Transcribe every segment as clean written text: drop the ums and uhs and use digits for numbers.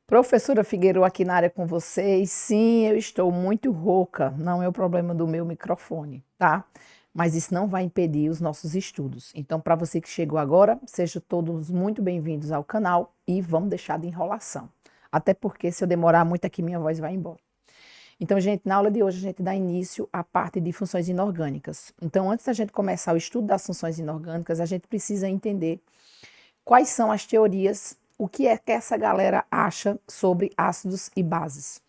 Professora Figueiredo aqui na área com vocês. Sim, eu estou muito rouca. Não é o problema do meu microfone, tá? Mas isso não vai impedir os nossos estudos. Então, para você que chegou agora, sejam todos muito bem-vindos ao canal e vamos deixar de enrolação. Até porque se eu demorar muito aqui, minha voz vai embora. Então, gente, na aula de hoje a gente dá início à parte de funções inorgânicas. Então, antes da gente começar o estudo das funções inorgânicas, a gente precisa entender quais são as teorias, o que é que essa galera acha sobre ácidos e bases.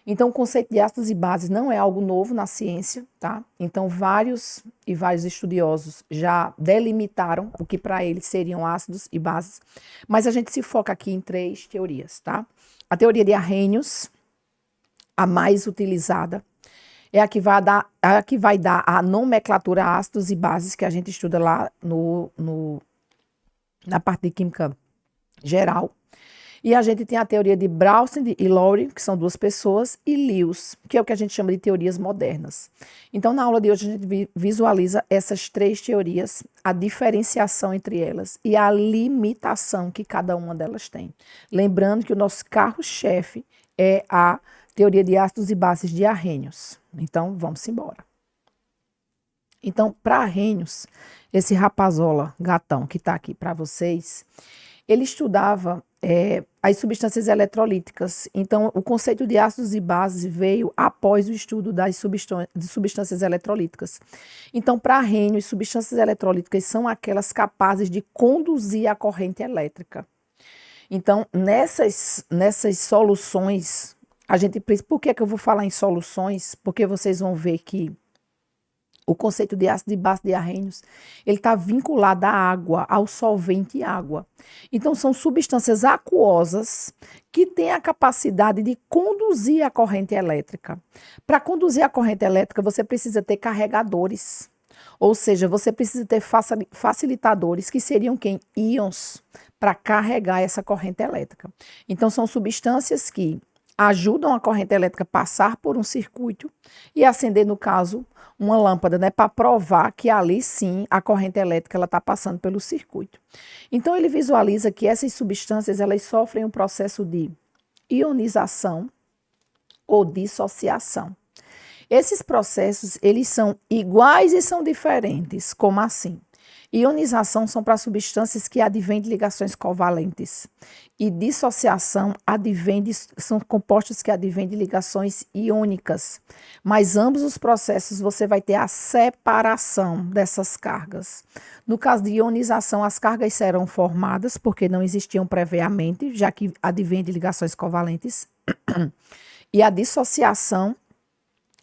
Então, o conceito de ácidos e bases não é algo novo na ciência, tá? Então, vários estudiosos já delimitaram o que para eles seriam ácidos e bases, mas a gente se foca aqui em três teorias, tá? A teoria de Arrhenius, a mais utilizada, é a que vai dar a nomenclatura ácidos e bases que a gente estuda lá na parte de química geral. E a gente tem a teoria de Braunsted e Lowry, que são duas pessoas, e Lewis, que é o que a gente chama de teorias modernas. Então, na aula de hoje, a gente visualiza essas três teorias, a diferenciação entre elas e a limitação que cada uma delas tem. Lembrando que o nosso carro-chefe é a teoria de ácidos e bases de Arrhenius. Então, vamos embora. Então, para Arrhenius, esse rapazola gatão que está aqui para vocês, ele estudava as substâncias eletrolíticas. Então, o conceito de ácidos e bases veio após o estudo das substâncias eletrolíticas. Então, para Arrhenius, substâncias eletrolíticas são aquelas capazes de conduzir a corrente elétrica. Então, nessas soluções, por que eu vou falar em soluções? Porque vocês vão ver que o conceito de ácido de base de Arrhenius, ele está vinculado à água, ao solvente água. Então, são substâncias aquosas que têm a capacidade de conduzir a corrente elétrica. Para conduzir a corrente elétrica, você precisa ter carregadores. Ou seja, você precisa ter facilitadores, que seriam quem? Íons, para carregar essa corrente elétrica. Então, são substâncias que ajudam a corrente elétrica a passar por um circuito e acender, no caso, uma lâmpada, né, para provar que ali sim a corrente elétrica está passando pelo circuito. Então, ele visualiza que essas substâncias elas sofrem um processo de ionização ou dissociação. Esses processos, eles são iguais e são diferentes. Como assim? Ionização são para substâncias que advêm de ligações covalentes. E dissociação são compostos que advêm de ligações iônicas. Mas ambos os processos você vai ter a separação dessas cargas. No caso de ionização, as cargas serão formadas porque não existiam previamente, já que advêm de ligações covalentes. E a dissociação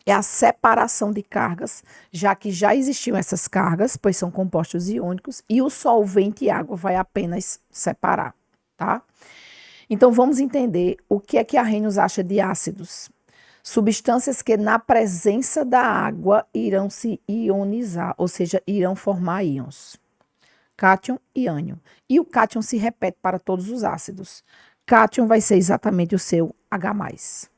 é a separação de cargas, já que já existiam essas cargas, pois são compostos iônicos, e o solvente água vai apenas separar, tá? Então, vamos entender o que é que Arrhenius acha de ácidos. Substâncias que na presença da água irão se ionizar, ou seja, irão formar íons. Cátion e ânion. E o cátion se repete para todos os ácidos. Cátion vai ser exatamente o seu H+.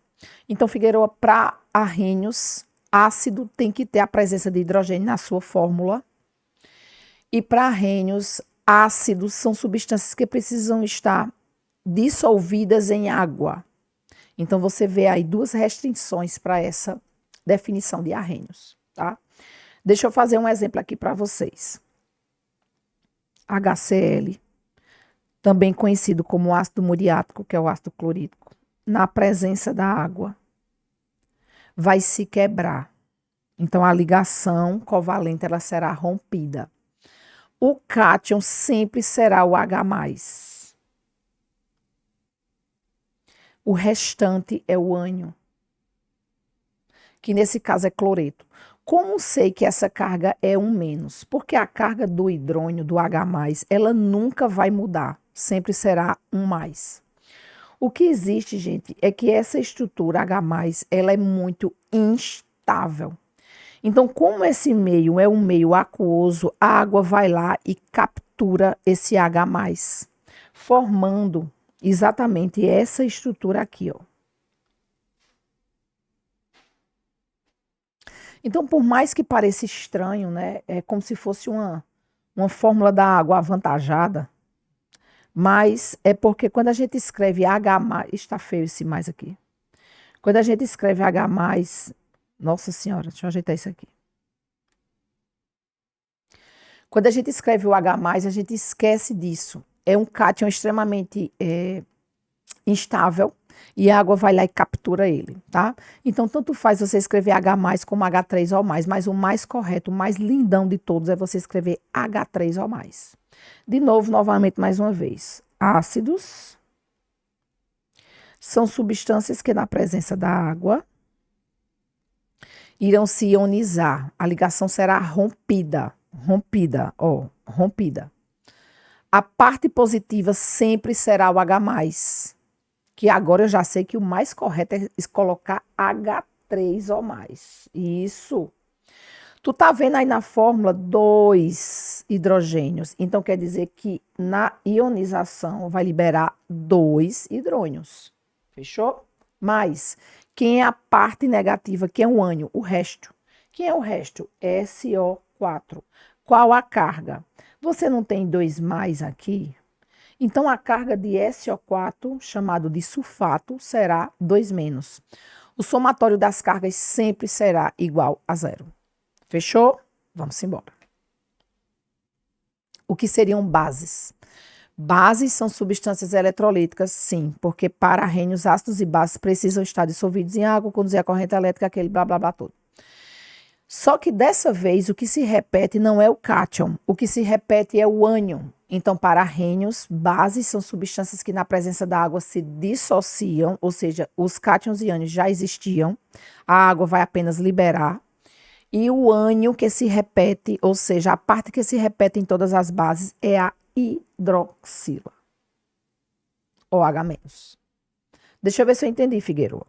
Então, Figueiredo, para Arrhenius, ácido tem que ter a presença de hidrogênio na sua fórmula. E para Arrhenius, ácidos são substâncias que precisam estar dissolvidas em água. Então, você vê aí duas restrições para essa definição de Arrhenius, tá? Deixa eu fazer um exemplo aqui para vocês. HCl, também conhecido como ácido muriático, que é o ácido clorídrico, na presença da água, vai se quebrar. Então, a ligação covalente ela será rompida. O cátion sempre será o H+. O restante é o ânion, que nesse caso é cloreto. Como sei que essa carga é 1-? Porque a carga do hidrônio, do H+, ela nunca vai mudar, sempre será 1+. O que existe, gente, é que essa estrutura H+, ela é muito instável. Então, como esse meio é um meio aquoso, a água vai lá e captura esse H+, formando exatamente essa estrutura aqui, ó. Então, por mais que pareça estranho, né, é como se fosse uma fórmula da água avantajada, Mas é porque quando a gente escreve H+, está feio esse mais aqui. Quando a gente escreve H+, nossa senhora, deixa eu ajeitar isso aqui. Quando a gente escreve o H+, a gente esquece disso. É um cátion extremamente instável e a água vai lá e captura ele, tá? Então, tanto faz você escrever H+ como H3O+, mas o mais correto, o mais lindão de todos é você escrever H3O+. De novo, novamente, mais uma vez. Ácidos são substâncias que, na presença da água, irão se ionizar. A ligação será rompida. Rompida. A parte positiva sempre será o H+, que agora eu já sei que o mais correto é colocar H3O+. Isso. Tu tá vendo aí na fórmula 2 hidrogênios. Então quer dizer que na ionização vai liberar 2 hidrônios. Fechou? Mas quem é a parte negativa, que é o ânion? O resto. Quem é o resto? SO4. Qual a carga? Você não tem 2 mais aqui? Então a carga de SO4, chamado de sulfato, será 2 menos. O somatório das cargas sempre será igual a 0. Fechou? Vamos embora. O que seriam bases? Bases são substâncias eletrolíticas, sim, porque para arrênios, ácidos e bases precisam estar dissolvidos em água, conduzir a corrente elétrica, aquele blá blá blá todo. Só que dessa vez o que se repete não é o cátion, o que se repete é o ânion. Então, para arrênios, bases são substâncias que na presença da água se dissociam, ou seja, os cátions e ânions já existiam, a água vai apenas liberar. E o ânion que se repete, ou seja, a parte que se repete em todas as bases é a hidroxila. OH-. Deixa eu ver se eu entendi, Figueiredo.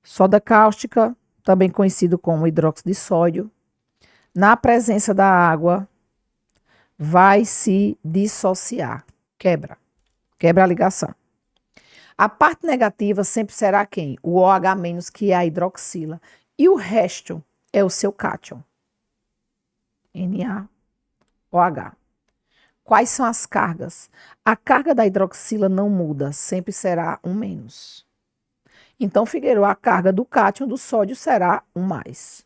Soda cáustica, também conhecido como hidróxido de sódio, na presença da água, vai se dissociar. Quebra a ligação. A parte negativa sempre será quem? O OH-, que é a hidroxila. E o resto é o seu cátion. NaOH. Quais são as cargas? A carga da hidroxila não muda, sempre será 1 menos. Então, Figueiredo, a carga do cátion do sódio será 1 mais.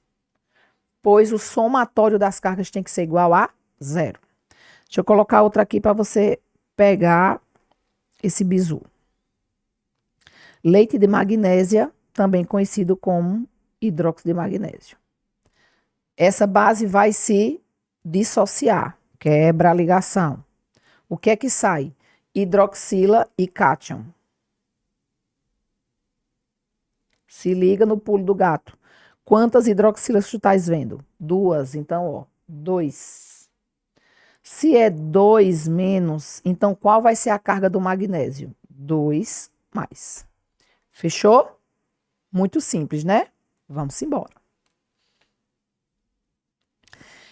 Pois o somatório das cargas tem que ser igual a 0. Deixa eu colocar outra aqui para você pegar esse bizu. Leite de magnésia, também conhecido como hidróxido de magnésio. Essa base vai se dissociar, quebra a ligação. O que é que sai? Hidroxila e cátion. Se liga no pulo do gato. Quantas hidroxilas tu estás vendo? 2. Então, ó, 2. Se é 2 menos, então qual vai ser a carga do magnésio? 2 mais. Fechou? Muito simples, né? Vamos embora.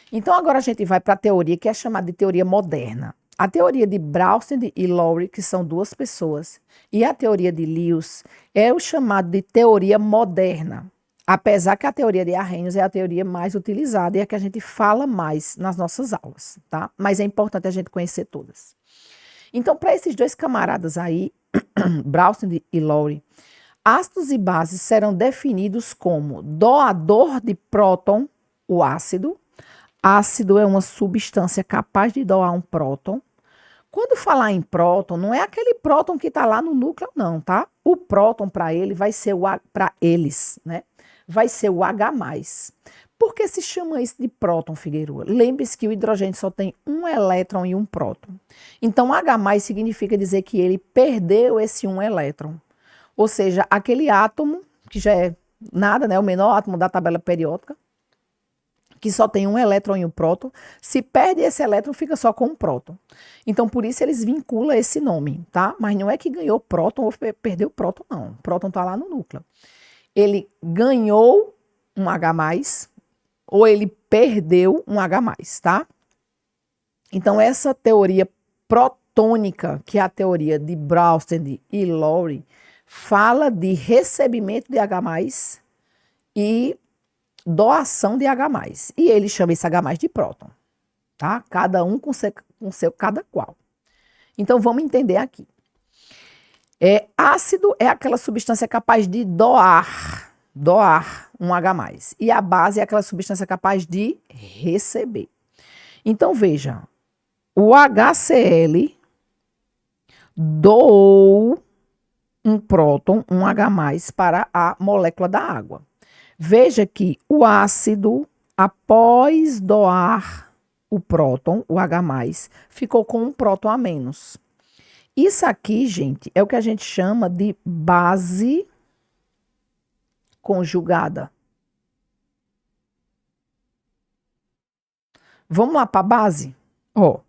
Então, agora a gente vai para a teoria que é chamada de teoria moderna. A teoria de Braunsted e Lowry, que são 2 pessoas, e a teoria de Lewis é o chamado de teoria moderna. Apesar que a teoria de Arrhenius é a teoria mais utilizada e a que a gente fala mais nas nossas aulas, tá? Mas é importante a gente conhecer todas. Então, para esses 2 camaradas aí, Braunsted e Lowry, ácidos e bases serão definidos como doador de próton, o ácido. Ácido é uma substância capaz de doar um próton. Quando falar em próton, não é aquele próton que está lá no núcleo, não, tá? O próton para ele vai ser para eles, né? Vai ser o H+. Por que se chama isso de próton, Figueiredo? Lembre-se que o hidrogênio só tem um elétron e um próton. Então, H+ significa dizer que ele perdeu esse um elétron. Ou seja, aquele átomo, que já é nada, né? O menor átomo da tabela periódica, que só tem um elétron e um próton, se perde esse elétron, fica só com um próton. Então, por isso eles vinculam esse nome, tá? Mas não é que ganhou próton ou perdeu próton, não. O próton está lá no núcleo. Ele ganhou um H+, ou ele perdeu um H+, tá? Então, essa teoria protônica, que é a teoria de Braunsted e Lowry, fala de recebimento de H+, e doação de H+. E ele chama esse H+ de próton, tá? Cada um com seu cada qual. Então, vamos entender aqui. Ácido é aquela substância capaz de doar um H+. E a base é aquela substância capaz de receber. Então, veja, o HCl doou um próton, um H+, para a molécula da água. Veja que o ácido, após doar o próton, o H+, ficou com um próton a menos. Isso aqui, gente, é o que a gente chama de base conjugada. Vamos lá para a base? Ó,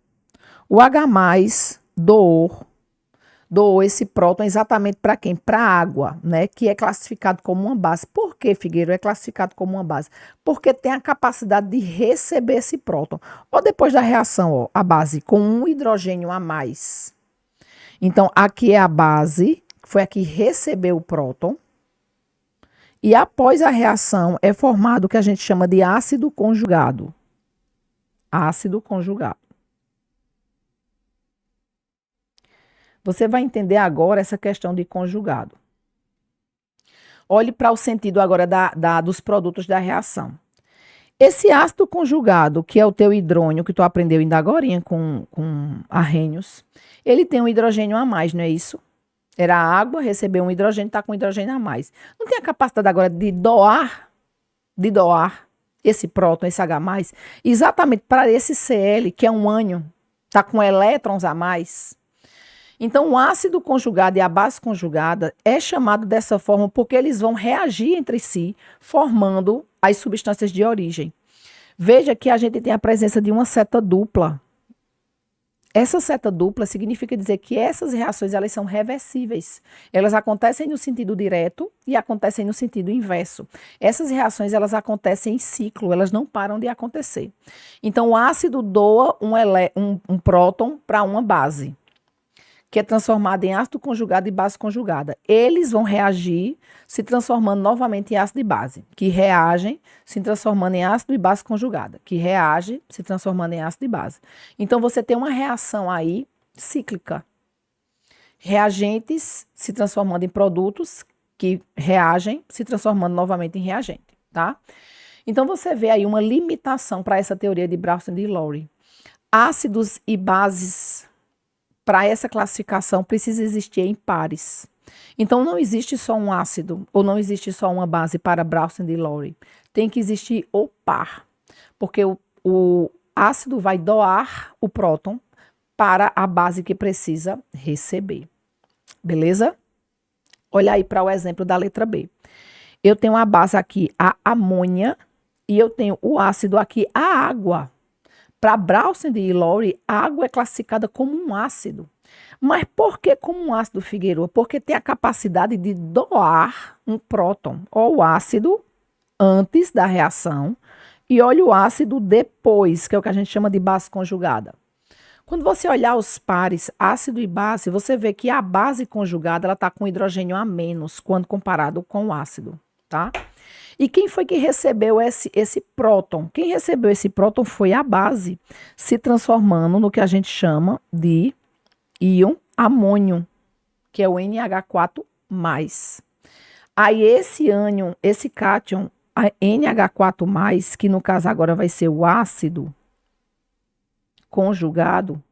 o H+ doou esse próton exatamente para quem? Para a água, né? Que é classificado como uma base. Por que, Figueiredo, é classificado como uma base? Porque tem a capacidade de receber esse próton. Ou depois da reação, ó, a base com um hidrogênio a mais. Então, aqui é a base, foi a que recebeu o próton. E após a reação é formado o que a gente chama de ácido conjugado. Ácido conjugado. Você vai entender agora essa questão de conjugado. Olhe para o sentido agora dos produtos da reação. Esse ácido conjugado, que é o teu hidrônio, que tu aprendeu ainda agorinha com Arrhenius, ele tem um hidrogênio a mais, não é isso? Era água, recebeu um hidrogênio, está com um hidrogênio a mais. Não tem a capacidade agora de doar esse próton, esse H+, exatamente para esse Cl, que é um ânion, está com elétrons a mais. Então, o ácido conjugado e a base conjugada é chamado dessa forma porque eles vão reagir entre si, formando as substâncias de origem. Veja que a gente tem a presença de uma seta dupla. Essa seta dupla significa dizer que essas reações elas são reversíveis. Elas acontecem no sentido direto e acontecem no sentido inverso. Essas reações elas acontecem em ciclo, elas não param de acontecer. Então, o ácido doa um próton para uma base, que é transformada em ácido conjugado e base conjugada. Eles vão reagir se transformando novamente em ácido e base, que reagem se transformando em ácido e base conjugada, que reage se transformando em ácido e base. Então, você tem uma reação aí cíclica. Reagentes se transformando em produtos que reagem se transformando novamente em reagente, tá? Então, você vê aí uma limitação para essa teoria de Browse e Lowry. Ácidos e bases, para essa classificação, precisa existir em pares. Então, não existe só um ácido ou não existe só uma base para Browse e Lowry. Tem que existir o par, porque o ácido vai doar o próton para a base que precisa receber. Beleza? Olha aí para o exemplo da letra B. Eu tenho a base aqui, a amônia, e eu tenho o ácido aqui, a água. Para Browse e Lowry, a água é classificada como um ácido. Mas por que como um ácido, Figueiredo? Porque tem a capacidade de doar um próton, ou o ácido antes da reação, e olha o ácido depois, que é o que a gente chama de base conjugada. Quando você olhar os pares ácido e base, você vê que a base conjugada ela está com hidrogênio a menos quando comparado com o ácido, tá? E quem foi que recebeu esse próton? Quem recebeu esse próton foi a base, se transformando no que a gente chama de íon amônio, que é o NH4+. Aí esse ânion, esse cátion, a NH4+, que no caso agora vai ser o ácido conjugado.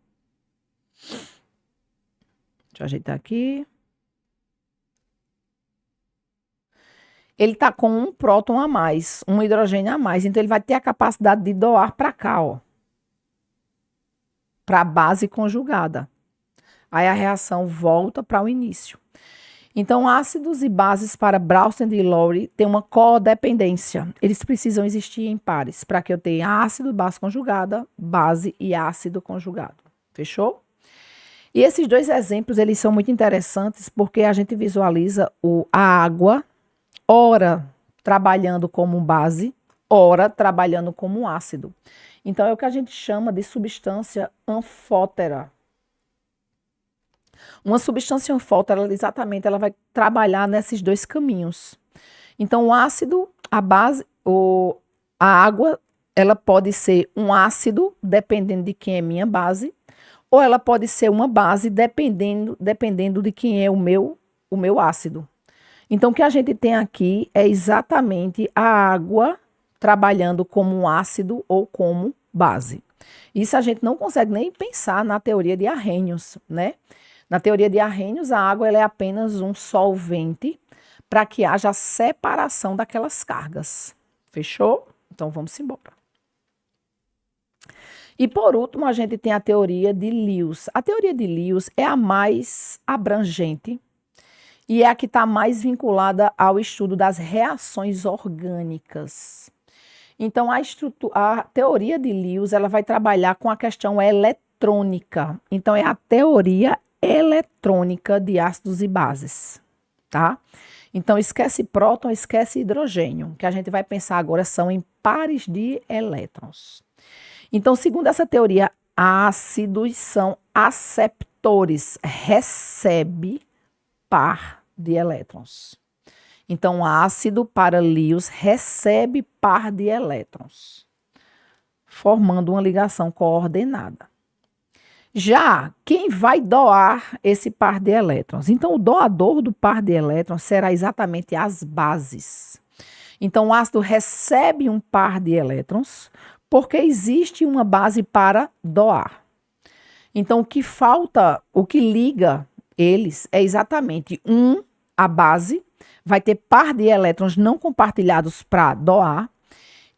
Deixa eu ajeitar aqui. Ele está com um próton a mais, um hidrogênio a mais. Então, ele vai ter a capacidade de doar para cá, ó. Para a base conjugada. Aí a reação volta para o início. Então, ácidos e bases para Browse e Lowry têm uma codependência. Eles precisam existir em pares, para que eu tenha ácido, base conjugada, base e ácido conjugado. Fechou? E esses dois exemplos, eles são muito interessantes, porque a gente visualiza a água, ora trabalhando como base, ora trabalhando como ácido. Então, é o que a gente chama de substância anfótera. Uma substância anfótera, exatamente, ela vai trabalhar nesses dois caminhos. Então, o ácido, a base, a água, ela pode ser um ácido, dependendo de quem é minha base, ou ela pode ser uma base dependendo de quem é o meu ácido. Então, o que a gente tem aqui é exatamente a água trabalhando como um ácido ou como base. Isso a gente não consegue nem pensar na teoria de Arrhenius, né? Na teoria de Arrhenius, a água ela é apenas um solvente para que haja a separação daquelas cargas. Fechou? Então, vamos embora. E por último, a gente tem a teoria de Lewis. A teoria de Lewis é a mais abrangente e é a que está mais vinculada ao estudo das reações orgânicas. Então, a teoria de Lewis ela vai trabalhar com a questão eletrônica. Então, é a teoria eletrônica de ácidos e bases, tá? Então, esquece próton, esquece hidrogênio. O que a gente vai pensar agora são em pares de elétrons. Então, segundo essa teoria, ácidos são aceptores, recebe par de elétrons. Então, ácido para Lewis recebe par de elétrons, formando uma ligação coordenada. Já quem vai doar esse par de elétrons? Então, o doador do par de elétrons será exatamente as bases. Então, o ácido recebe um par de elétrons porque existe uma base para doar. Então, o que falta, o que liga eles é exatamente a base, vai ter par de elétrons não compartilhados para doar,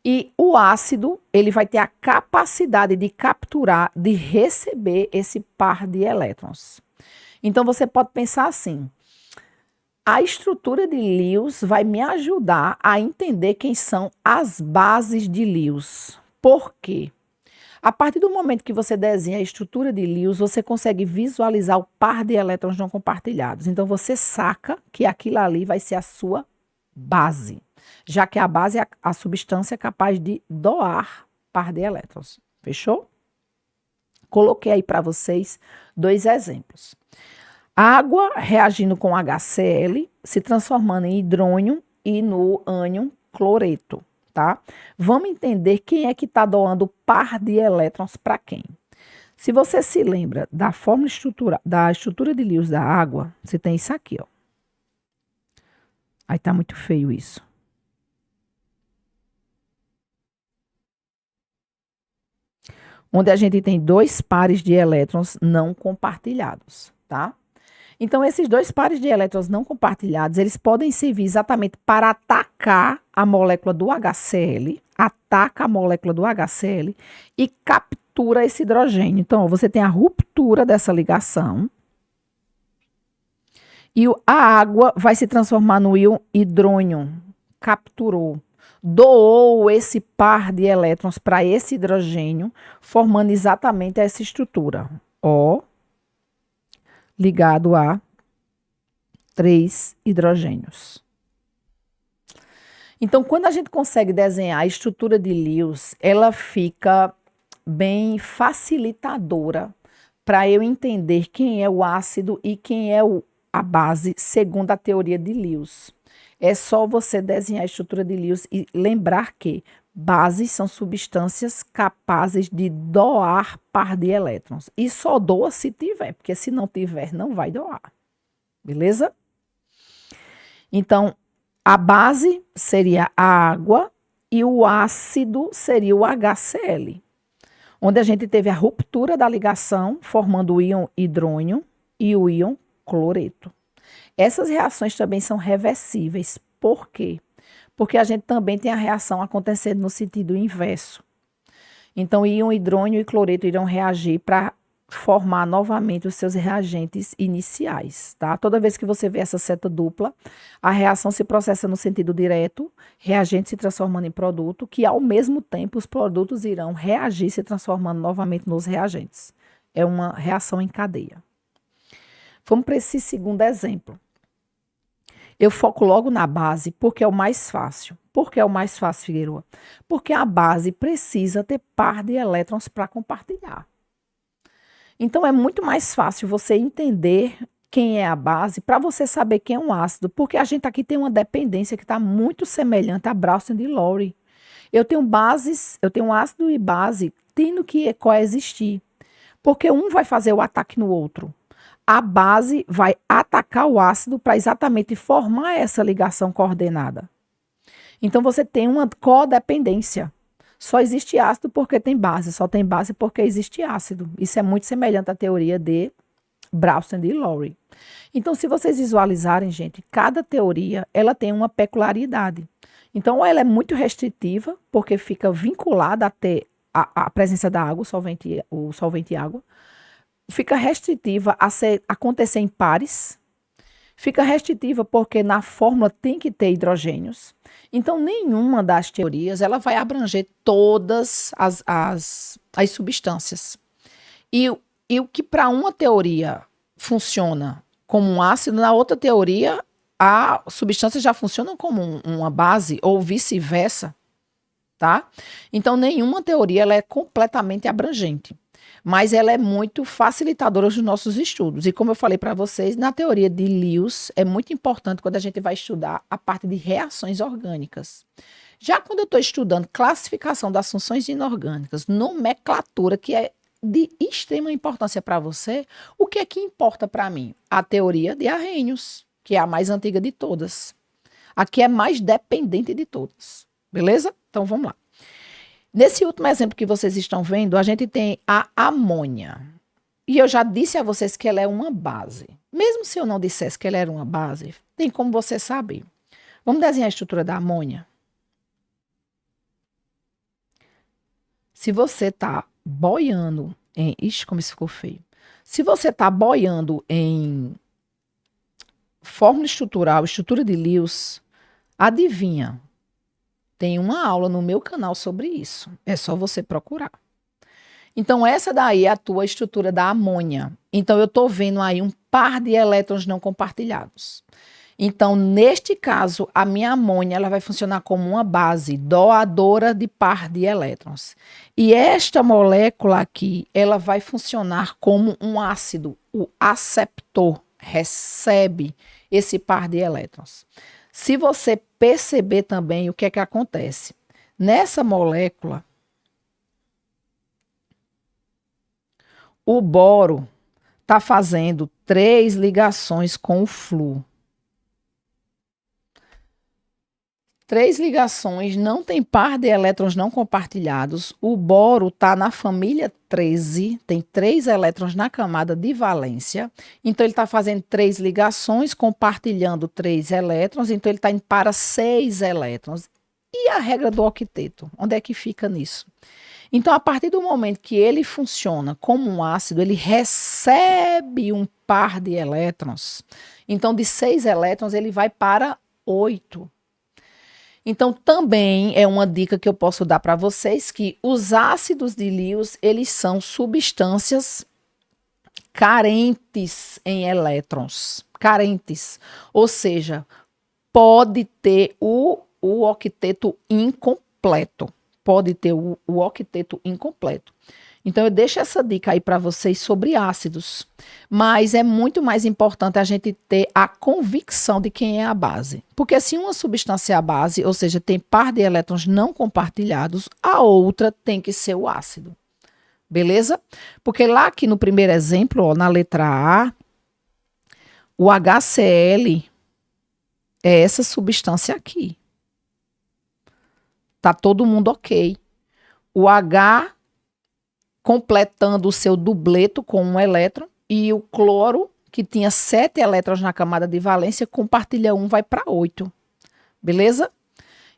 e o ácido, ele vai ter a capacidade de capturar, de receber esse par de elétrons. Então, você pode pensar assim, a estrutura de Lewis vai me ajudar a entender quem são as bases de Lewis. Por quê? A partir do momento que você desenha a estrutura de Lewis, você consegue visualizar o par de elétrons não compartilhados. Então, você saca que aquilo ali vai ser a sua base, já que a base é a substância capaz de doar par de elétrons. Fechou? Coloquei aí para vocês 2 exemplos. Água reagindo com HCl, se transformando em hidrônio e no ânion cloreto, tá? Vamos entender quem é que está doando par de elétrons para quem. Se você se lembra da da estrutura de Lewis da água, você tem isso aqui, ó. Aí tá muito feio isso. Onde a gente tem 2 pares de elétrons não compartilhados, tá? Então, esses 2 pares de elétrons não compartilhados, eles podem servir exatamente para atacar a molécula do HCl, ataca a molécula do HCl e captura esse hidrogênio. Então, você tem a ruptura dessa ligação e a água vai se transformar no íon hidrônio, capturou, doou esse par de elétrons para esse hidrogênio, formando exatamente essa estrutura, O ligado a 3 hidrogênios. Então, quando a gente consegue desenhar a estrutura de Lewis, ela fica bem facilitadora para eu entender quem é o ácido e quem é a base, segundo a teoria de Lewis. É só você desenhar a estrutura de Lewis e lembrar que bases são substâncias capazes de doar par de elétrons. E só doa se tiver, porque se não tiver, não vai doar. Beleza? Então, a base seria a água e o ácido seria o HCl, onde a gente teve a ruptura da ligação, formando o íon hidrônio e o íon cloreto. Essas reações também são reversíveis. Por quê? Porque a gente também tem a reação acontecendo no sentido inverso. Então, íon hidrônio e cloreto irão reagir para formar novamente os seus reagentes iniciais, tá? Toda vez que você vê essa seta dupla, a reação se processa no sentido direto, reagente se transformando em produto, que ao mesmo tempo os produtos irão reagir se transformando novamente nos reagentes. É uma reação em cadeia. Vamos para esse segundo exemplo. Eu foco logo na base porque é o mais fácil. Por que é o mais fácil, Figueiredo? Porque a base precisa ter par de elétrons para compartilhar. Então, é muito mais fácil você entender quem é a base para você saber quem é um ácido, porque a gente aqui tem uma dependência que está muito semelhante a Brownston e Lowry. Eu tenho bases, eu tenho ácido e base tendo que coexistir. Porque um vai fazer o ataque no outro. A base vai atacar o ácido para exatamente formar essa ligação coordenada. Então você tem uma codependência. Só existe ácido porque tem base, só tem base porque existe ácido. Isso é muito semelhante à teoria de Braunsted e Lowry. Então, se vocês visualizarem, gente, cada teoria ela tem uma peculiaridade. Então, ou ela é muito restritiva, porque fica vinculada até a presença da água, o solvente água. Fica restritiva a acontecer em pares. Fica restritiva porque na fórmula tem que ter hidrogênios. Então, nenhuma das teorias ela vai abranger todas as substâncias. E o que para uma teoria funciona como um ácido, na outra teoria a substância já funciona como uma base ou vice-versa, tá? Então, nenhuma teoria ela é completamente abrangente. Mas ela é muito facilitadora dos nossos estudos. E como eu falei para vocês, na teoria de Lewis, é muito importante quando a gente vai estudar a parte de reações orgânicas. Já quando eu estou estudando classificação das funções inorgânicas, nomenclatura, que é de extrema importância para você, o que é que importa para mim? A teoria de Arrhenius, que é a mais antiga de todas. Aqui é mais dependente de todas. Beleza? Então vamos lá. Nesse último exemplo que vocês estão vendo, a gente tem a amônia. E eu já disse a vocês que ela é uma base. Mesmo se eu não dissesse que ela era uma base, tem como você saber. Vamos desenhar a estrutura da amônia? Se você está boiando em... Ixi, como isso ficou feio. Se você está boiando em fórmula estrutural, estrutura de Lewis, adivinha? Tem uma aula no meu canal sobre isso. É só você procurar. Então, essa daí é a tua estrutura da amônia. Então, eu estou vendo aí um par de elétrons não compartilhados. Então, neste caso, a minha amônia ela vai funcionar como uma base doadora de par de elétrons. E esta molécula aqui, ela vai funcionar como um ácido. O aceptor recebe esse par de elétrons. Se você perceber também o que é que acontece. Nessa molécula, o boro está fazendo 3 ligações com o flúor. 3 ligações, não tem par de elétrons não compartilhados. O boro está na família 13, tem 3 elétrons na camada de valência. Então, ele está fazendo 3 ligações, compartilhando 3 elétrons. Então, ele está indo para 6 elétrons. E a regra do octeto? Onde é que fica nisso? Então, a partir do momento que ele funciona como um ácido, ele recebe um par de elétrons. Então, de 6 elétrons, ele vai para 8. Então, também é uma dica que eu posso dar para vocês que os ácidos de Lewis, eles são substâncias carentes em elétrons. Carentes. Ou seja, pode ter o octeto incompleto. Pode ter o octeto incompleto. Então, eu deixo essa dica aí para vocês sobre ácidos. Mas é muito mais importante a gente ter a convicção de quem é a base. Porque se uma substância é a base, ou seja, tem par de elétrons não compartilhados, a outra tem que ser o ácido. Beleza? Porque lá aqui no primeiro exemplo, ó, na letra A, o HCl é essa substância aqui. Tá todo mundo ok. O H completando o seu dubleto com um elétron, e o cloro, que tinha 7 elétrons na camada de valência, compartilha 1, vai para 8. Beleza?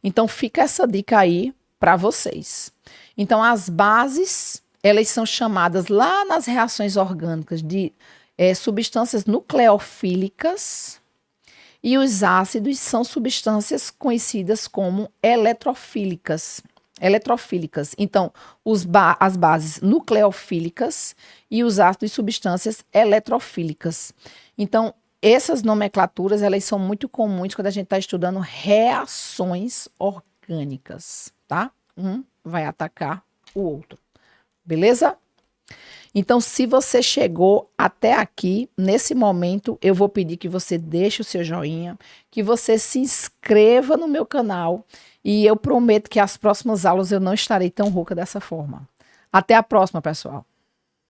Então, fica essa dica aí para vocês. Então, as bases, elas são chamadas lá nas reações orgânicas de substâncias nucleofílicas, e os ácidos são substâncias conhecidas como eletrofílicas. Então, as bases nucleofílicas e os ácidos substâncias eletrofílicas. Então, essas nomenclaturas, elas são muito comuns quando a gente está estudando reações orgânicas, tá? Um vai atacar o outro. Beleza? Então, se você chegou até aqui, nesse momento, eu vou pedir que você deixe o seu joinha, que você se inscreva no meu canal, e eu prometo que as próximas aulas eu não estarei tão rouca dessa forma. Até a próxima, pessoal!